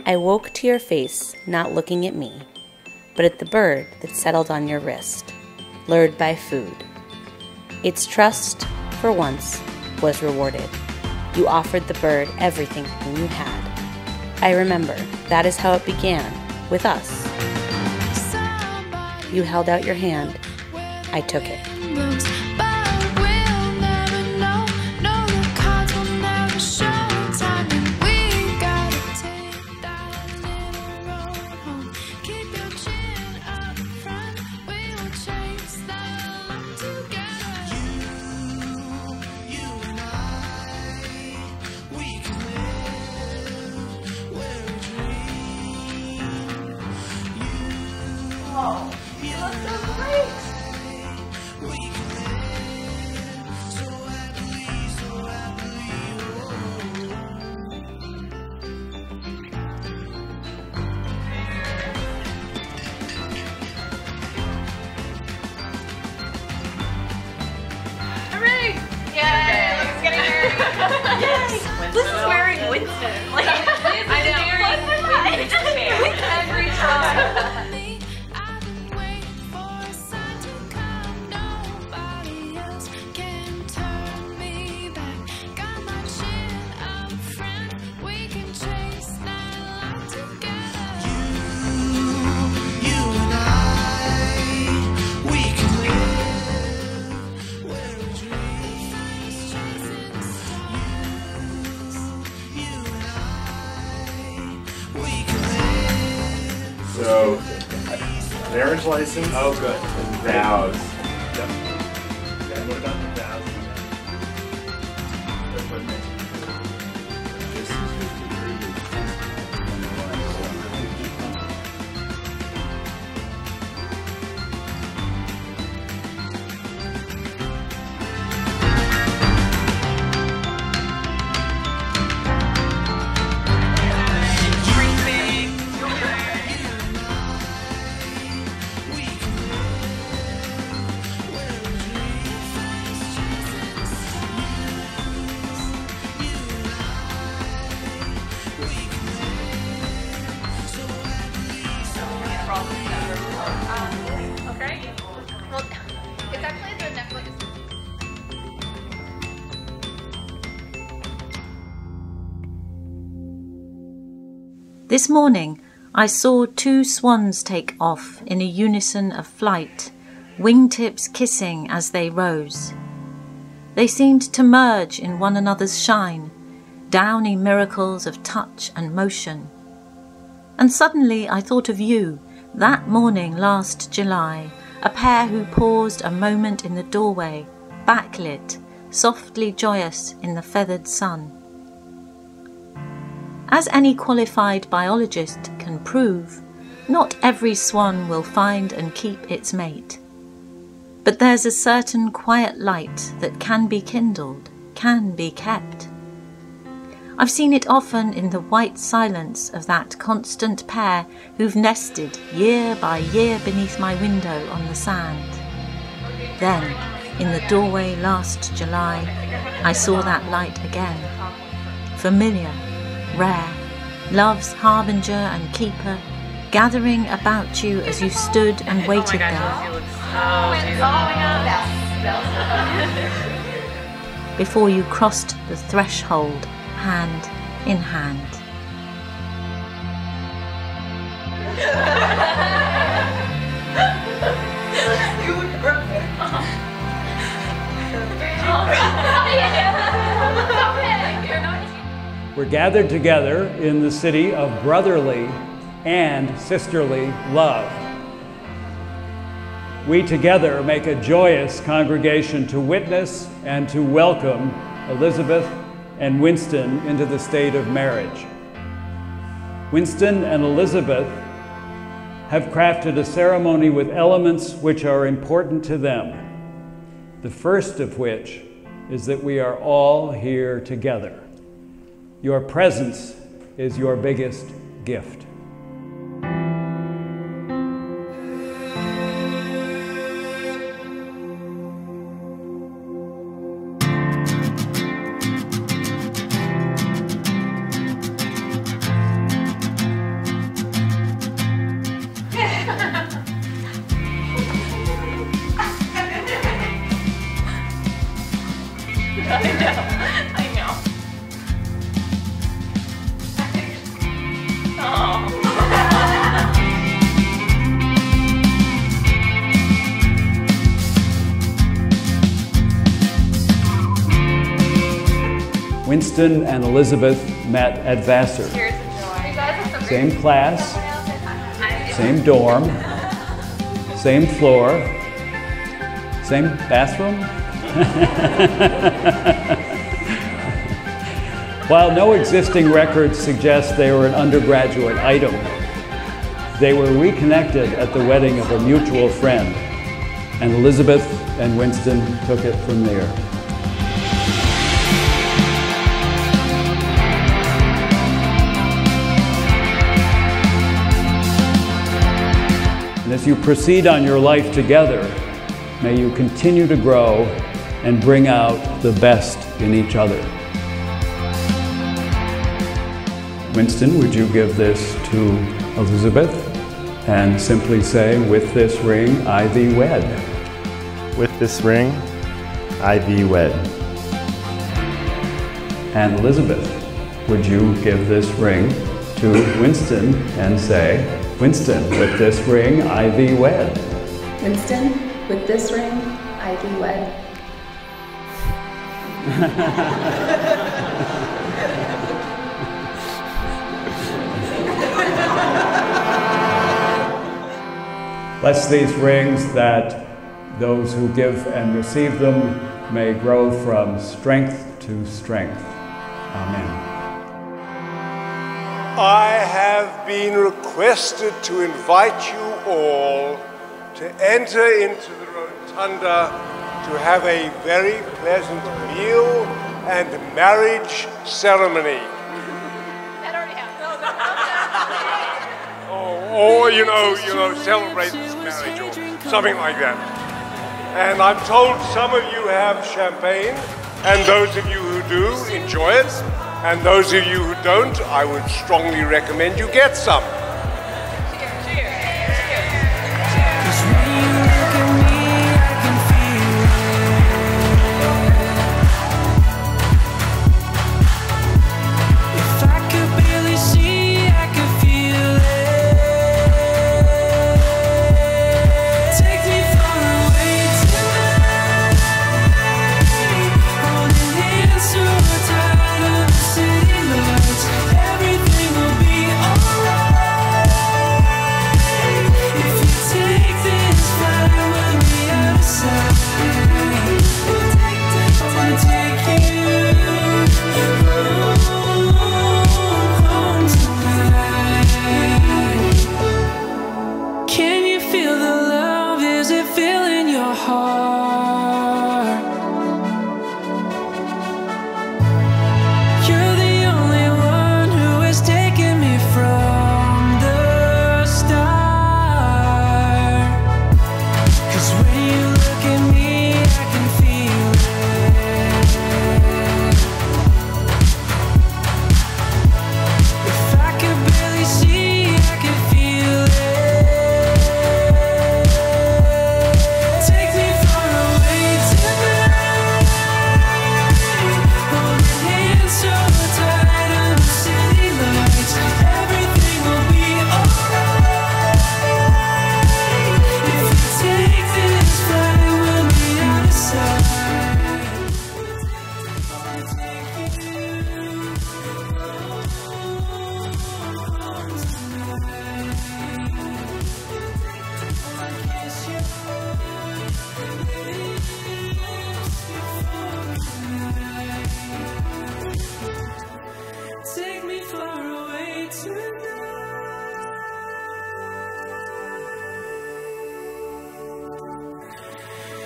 I woke to your face, not looking at me, but at the bird that settled on your wrist, lured by food. Its trust, for once, was rewarded. You offered the bird everything you had. I remember, that is how it began, with us. You held out your hand. I took it. Oh, you look so great! Hooray! Yay! It's getting married! Yay! This is wearing Winston. Like, I know. Winston every time. So, marriage license. Oh, good. And vows. Yep. Yeah, what about the vows? Okay. Well, it's actually the Netflix. This morning, I saw two swans take off in a unison of flight, wingtips kissing as they rose. They seemed to merge in one another's shine, downy miracles of touch and motion. And suddenly I thought of you, that morning last July, a pair who paused a moment in the doorway, backlit, softly joyous in the feathered sun. As any qualified biologist can prove, not every swan will find and keep its mate. But there's a certain quiet light that can be kindled, can be kept. I've seen it often in the white silence of that constant pair who've nested year by year beneath my window on the sand. Then, in the doorway last July, I saw that light again. Familiar, rare, love's harbinger and keeper, gathering about you as you stood and waited there. Before you crossed the threshold, hand in hand. We're gathered together in the city of brotherly and sisterly love. We together make a joyous congregation to witness and to welcome Elizabeth and Winston into the state of marriage. Winston and Elizabeth have crafted a ceremony with elements which are important to them. The first of which is that we are all here together. Your presence is your biggest gift. Winston and Elizabeth met at Vassar. Same class, same dorm, same floor, same bathroom. While no existing records suggest they were an undergraduate item, they were reconnected at the wedding of a mutual friend, and Elizabeth and Winston took it from there. And as you proceed on your life together, may you continue to grow and bring out the best in each other. Winston, would you give this to Elizabeth and simply say, with this ring, I thee wed? With this ring, I thee wed. And Elizabeth, would you give this ring to Winston and say, Winston, with this ring, I thee wed? Winston, with this ring, I thee wed. Bless these rings that those who give and receive them may grow from strength to strength. Amen. I have been requested to invite you all to enter into the rotunda to have a very pleasant meal and marriage ceremony. That already happened. Or you know, celebrate this marriage or something like that. And I'm told some of you have champagne, and those of you who do, enjoy it. And those of you who don't, I would strongly recommend you get some.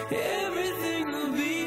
Everything will be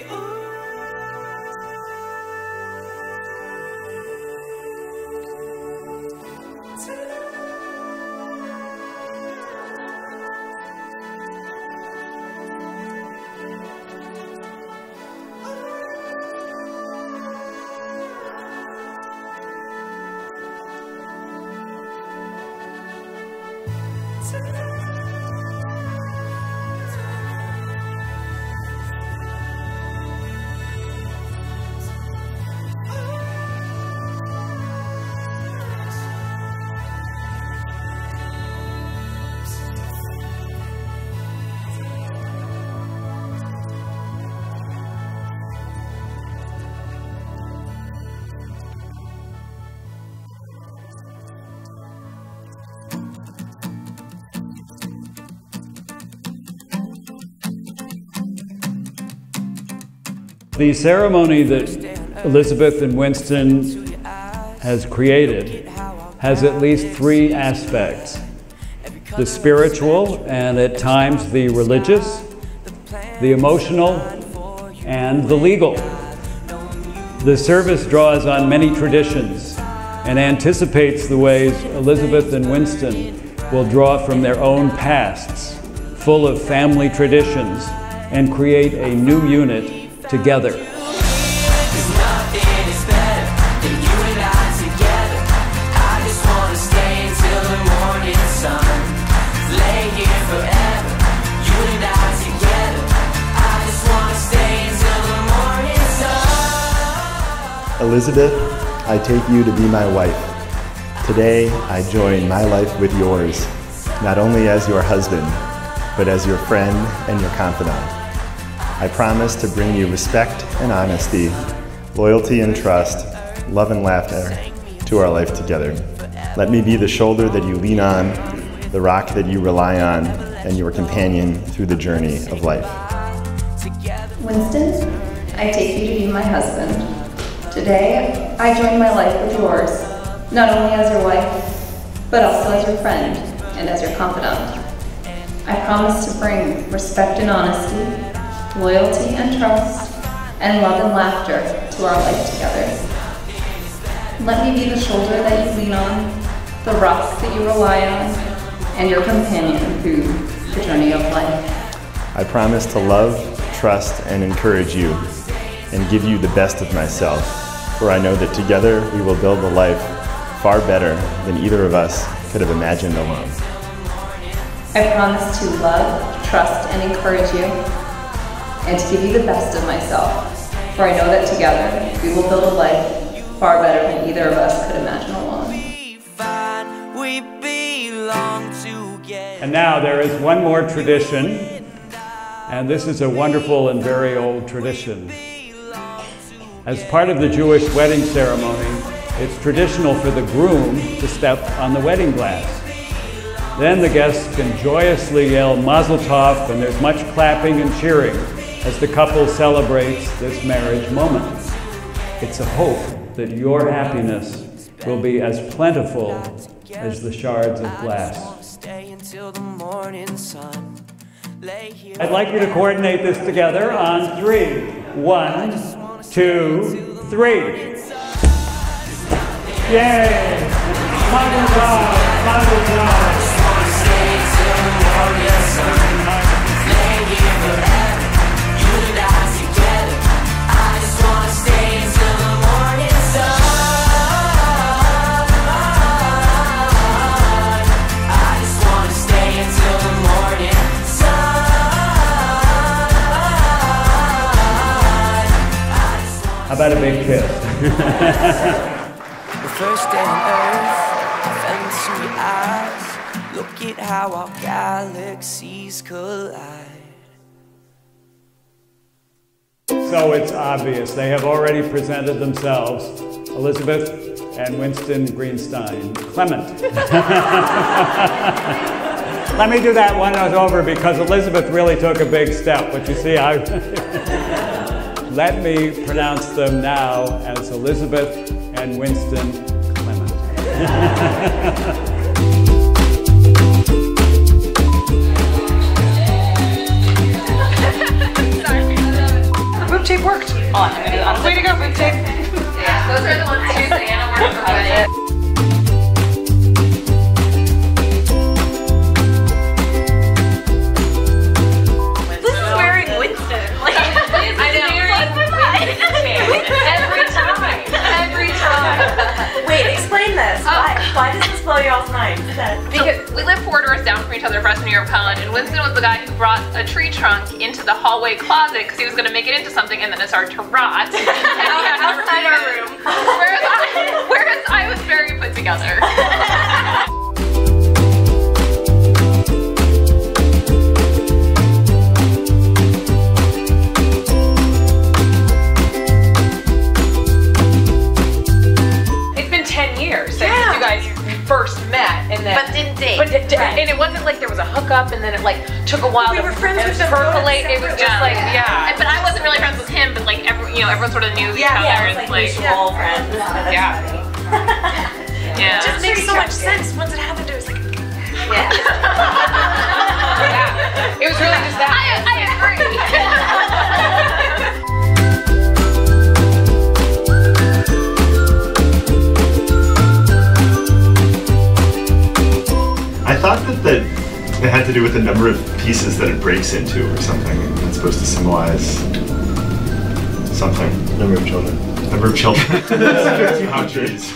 The ceremony that Elizabeth and Winston has created has at least three aspects: the spiritual and at times the religious, the emotional, and the legal. The service draws on many traditions and anticipates the ways Elizabeth and Winston will draw from their own pasts, full of family traditions, and create a new unit together. Elizabeth, I take you to be my wife. Today, I join my life with yours, not only as your husband, but as your friend and your confidant. I promise to bring you respect and honesty, loyalty and trust, love and laughter to our life together. Let me be the shoulder that you lean on, the rock that you rely on, and your companion through the journey of life. Winston, I take you to be my husband. Today, I join my life with yours, not only as your wife, but also as your friend and as your confidant. I promise to bring respect and honesty, loyalty and trust, and love and laughter to our life together. Let me be the shoulder that you lean on, the rocks that you rely on, and your companion through the journey of life. I promise to love, trust, and encourage you, and give you the best of myself, for I know that together we will build a life far better than either of us could have imagined alone. I promise to love, trust, and encourage you, and to give you the best of myself, for I know that together we will build a life far better than either of us could imagine alone. And now there is one more tradition, and this is a wonderful and very old tradition. As part of the Jewish wedding ceremony, it's traditional for the groom to step on the wedding glass. Then the guests can joyously yell Mazel Tov, and there's much clapping and cheering as the couple celebrates this marriage moment. It's a hope that your happiness will be as plentiful as the shards of glass. I'd like you to coordinate this together on 3. 1, 2, 3. Yay! Mazel Tov! Mazel Tov! How about a big kiss? The first day on Earth, I fell into your eyes. Look at how our galaxies collide. So it's obvious. They have already presented themselves. Elizabeth and Winston Greenstein. Clement. Let me do that one over because Elizabeth really took a big step. But you see, let me pronounce them now as Elizabeth and Winston Clement. Boob tape worked. Oh, way to go, boob tape. Yeah, those are the ones too that Anna worked on. This is wearing Winston. Like, I know. Every time. Wait, explain this. Why does this blow y'all's mind? Because we live 4 doors down from each other, freshman year of college, and Winston was the guy who brought a tree trunk into the hallway closet because he was going to make it into something, and then it started to rot. Outside our room. Whereas I was very put together. first met, and then but didn't date. And it wasn't like there was a hookup, and then it like took a while to percolate. It was just like But I wasn't really friends with him, but like everyone sort of knew each other. Yeah, it was like mutual friends. Yeah. Yeah. It just makes so much sense once it happened. It was like yeah. It was really just that. I agree. I thought that it had to do with the number of pieces that it breaks into or something. It's supposed to symbolize something. Number of children. Number of children. 50 countries.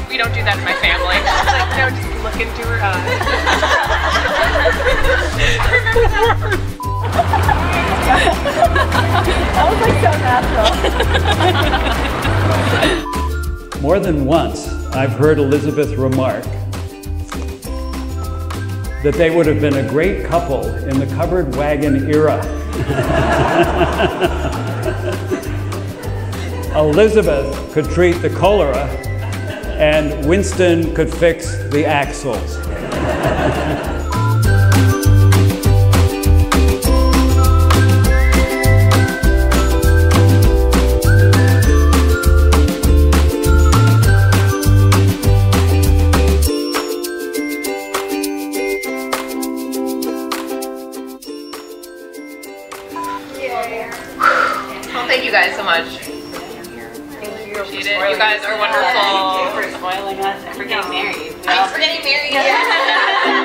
We don't do that in my family. She's like, no, just look into her eyes. That was like so natural. More than once, I've heard Elizabeth remark that they would have been a great couple in the covered wagon era. Elizabeth could treat the cholera, and Winston could fix the axles. Well, thank you guys so much. Appreciate it. You guys are wonderful. Thank you for spoiling us and for getting married. Thanks for getting married. Yeah.